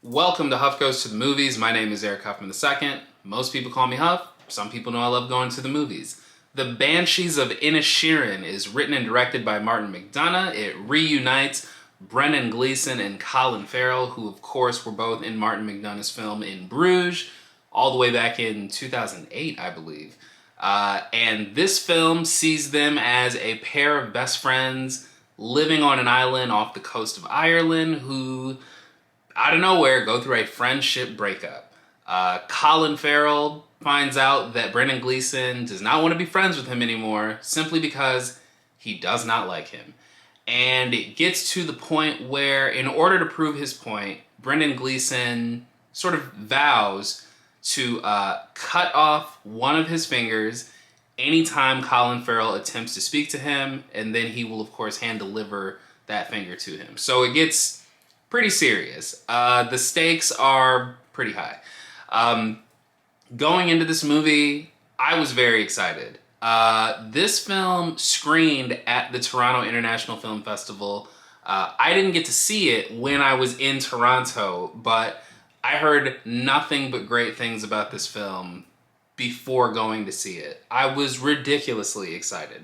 Welcome to Huff Goes to the Movies. My name is Eric Huffman II. Most people call me Huff. Some people know I love going to the movies. The Banshees of Inisherin is written and directed by Martin McDonagh. It reunites Brendan Gleeson and Colin Farrell, who of course were both in Martin McDonagh's film In Bruges, all the way back in 2008, I believe. And this film sees them as a pair of best friends living on an island off the coast of Ireland who, out of nowhere, go through a friendship breakup. Colin Farrell finds out that Brendan Gleeson does not want to be friends with him anymore simply because he does not like him. And it gets to the point where, in order to prove his point, Brendan Gleeson sort of vows to cut off one of his fingers anytime Colin Farrell attempts to speak to him, and then he will, of course, hand-deliver that finger to him. So it gets pretty serious. The stakes are pretty high. Going into this movie, I was very excited. This film screened at the Toronto International Film Festival. I didn't get to see it when I was in Toronto, but I heard nothing but great things about this film before going to see it. I was ridiculously excited.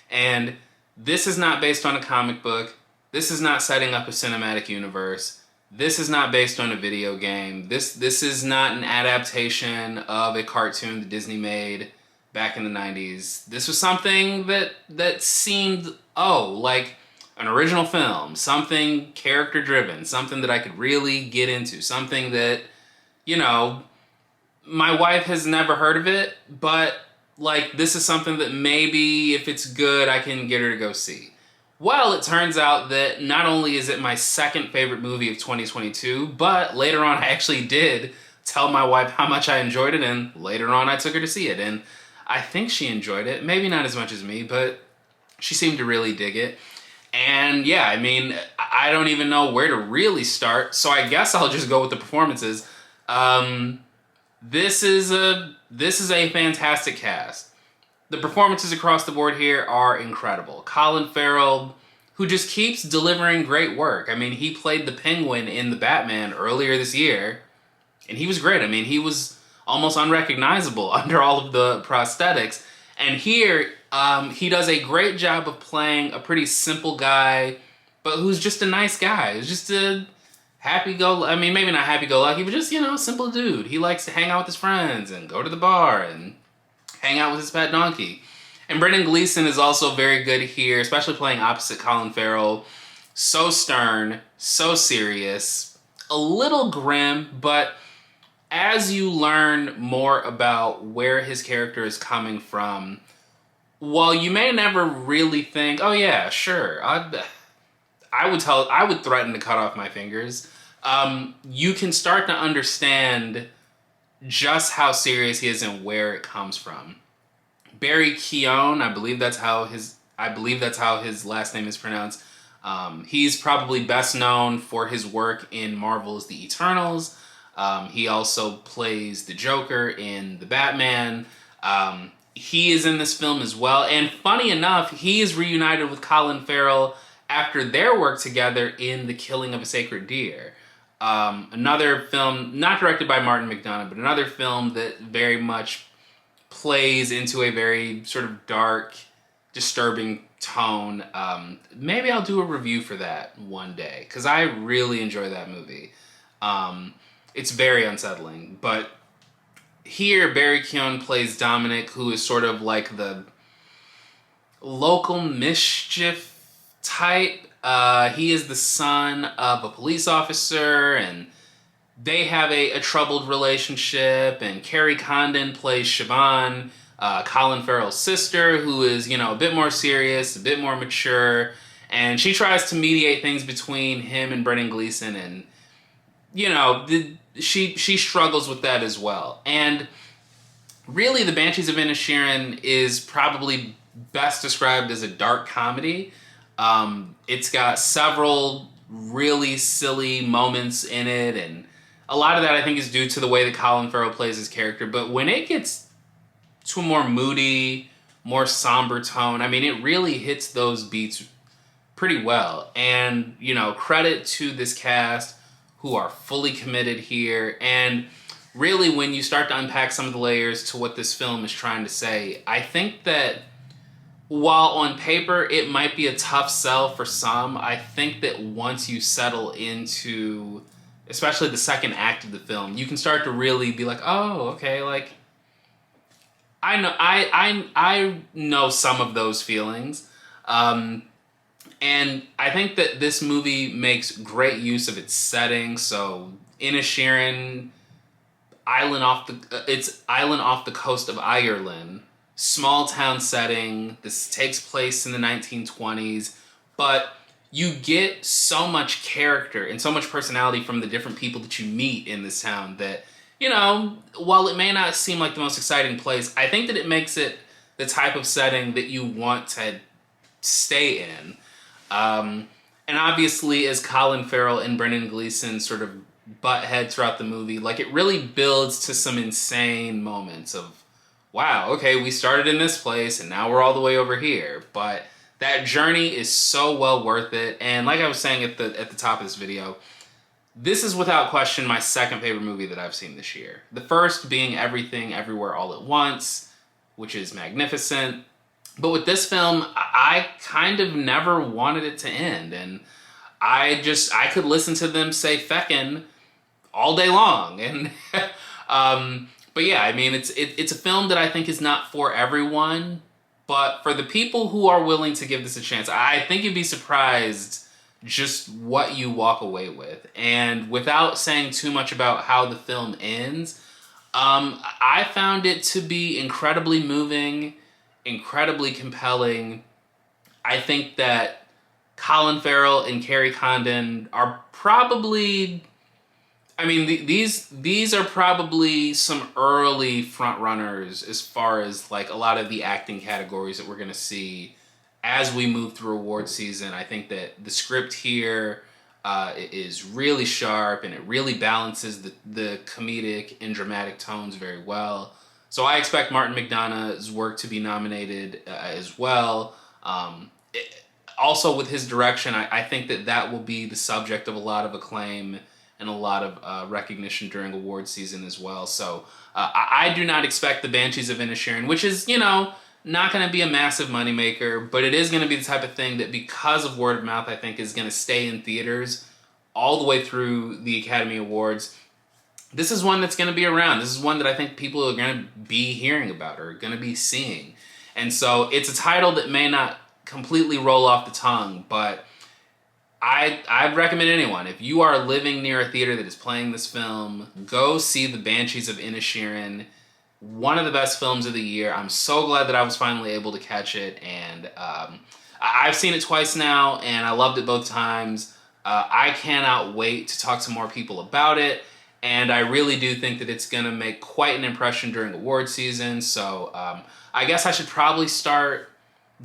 And this is not based on a comic book. This is not setting up a cinematic universe. This is not based on a video game. This is not an adaptation of a cartoon that Disney made back in the 90s. This was something that seemed, like an original film, something character-driven, something that I could really get into, something that, my wife has never heard of it, but, this is something that maybe, if it's good, I can get her to go see. Well, it turns out that not only is it my second favorite movie of 2022, but later on I actually did tell my wife how much I enjoyed it, and later on I took her to see it, and I think she enjoyed it. Maybe not as much as me, but she seemed to really dig it. And yeah, I don't even know where to really start, so I guess I'll just go with the performances. This is a fantastic cast. The performances across the board here are incredible. Colin Farrell, who just keeps delivering great work. He played the Penguin in The Batman earlier this year, and he was great. He was almost unrecognizable under all of the prosthetics. And here, he does a great job of playing a pretty simple guy, but who's just a nice guy. Who's just a maybe not happy-go-lucky, but just, simple dude. He likes to hang out with his friends and go to the bar and hang out with his pet donkey. And Brendan Gleeson is also very good here, especially playing opposite Colin Farrell. So stern, so serious, a little grim, but as you learn more about where his character is coming from, while you may never really think, oh yeah, sure, I would threaten to cut off my fingers, you can start to understand just how serious he is and where it comes from. Barry Keoghan, I believe that's how his last name is pronounced. He's probably best known for his work in Marvel's The Eternals. He also plays the Joker in The Batman. He is in this film as well. And funny enough, he is reunited with Colin Farrell after their work together in The Killing of a Sacred Deer. Another film, not directed by Martin McDonagh, but another film that very much plays into a very sort of dark, disturbing tone. Maybe I'll do a review for that one day, because I really enjoy that movie. It's very unsettling, but here Barry Keoghan plays Dominic, who is sort of like the local mischief type. He is the son of a police officer, and they have a troubled relationship, and Kerry Condon plays Siobhan, Colin Farrell's sister, who is, a bit more serious, a bit more mature, and she tries to mediate things between him and Brendan Gleeson, and, she struggles with that as well. And really, The Banshees of Inisherin is probably best described as a dark comedy. It's got several really silly moments in it, and a lot of that I think is due to the way that Colin Farrell plays his character. But when it gets to a more moody, more somber tone, it really hits those beats pretty well. And, credit to this cast who are fully committed here. And really, when you start to unpack some of the layers to what this film is trying to say, I think that while on paper it might be a tough sell for some, I think that once you settle into, especially the second act of the film, you can start to really be like, oh, okay, like, I know some of those feelings. And I think that this movie makes great use of its setting. So Inisherin, it's island off the coast of Ireland, small town setting. This takes place in the 1920s, but you get so much character and so much personality from the different people that you meet in this town that, you know, while it may not seem like the most exciting place, I think that it makes it the type of setting that you want to stay in. And obviously, as Colin Farrell and Brendan Gleeson sort of butt heads throughout the movie, like, it really builds to some insane moments of, wow, okay, we started in this place and now we're all the way over here. But that journey is so well worth it. And like I was saying at the top of this video, this is without question my second favorite movie that I've seen this year. The first being Everything Everywhere All at Once, which is magnificent. But with this film, I kind of never wanted it to end. And I could listen to them say feckin' all day long. And but yeah, I mean, it's a film that I think is not for everyone. But for the people who are willing to give this a chance, I think you'd be surprised just what you walk away with. And without saying too much about how the film ends, I found it to be incredibly moving, incredibly compelling. I think that Colin Farrell and Kerry Condon are probably, I mean, these are probably some early front runners as far as like a lot of the acting categories that we're going to see as we move through award season. I think that the script here is really sharp and it really balances the comedic and dramatic tones very well. So I expect Martin McDonagh's work to be nominated as well. Also with his direction, I think that will be the subject of a lot of acclaim and a lot of recognition during award season as well. So I do not expect the Banshees of Inisherin, which is, you know, not going to be a massive moneymaker, but it is going to be the type of thing that, because of word of mouth, I think is going to stay in theaters all the way through the Academy Awards. This is one that's going to be around. This is one that I think people are going to be hearing about or going to be seeing. And so it's a title that may not completely roll off the tongue, but I'd recommend anyone, if you are living near a theater that is playing this film, go see The Banshees of Inisherin. One of the best films of the year. I'm so glad that I was finally able to catch it. And I've seen it twice now, and I loved it both times. I cannot wait to talk to more people about it. And I really do think that it's going to make quite an impression during award season. So I guess I should probably start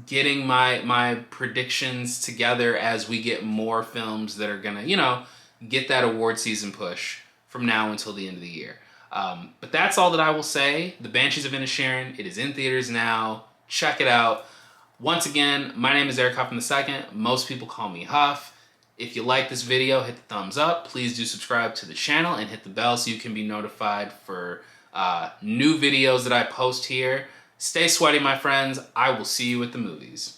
getting my predictions together as we get more films that are going to, you know, get that award season push from now until the end of the year. But that's all that I will say. The Banshees of Inisherin, it is in theaters now. Check it out. Once again, my name is Eric Huffman II. Most people call me Huff. If you like this video, hit the thumbs up. Please do subscribe to the channel and hit the bell so you can be notified for new videos that I post here. Stay sweaty, my friends. I will see you at the movies.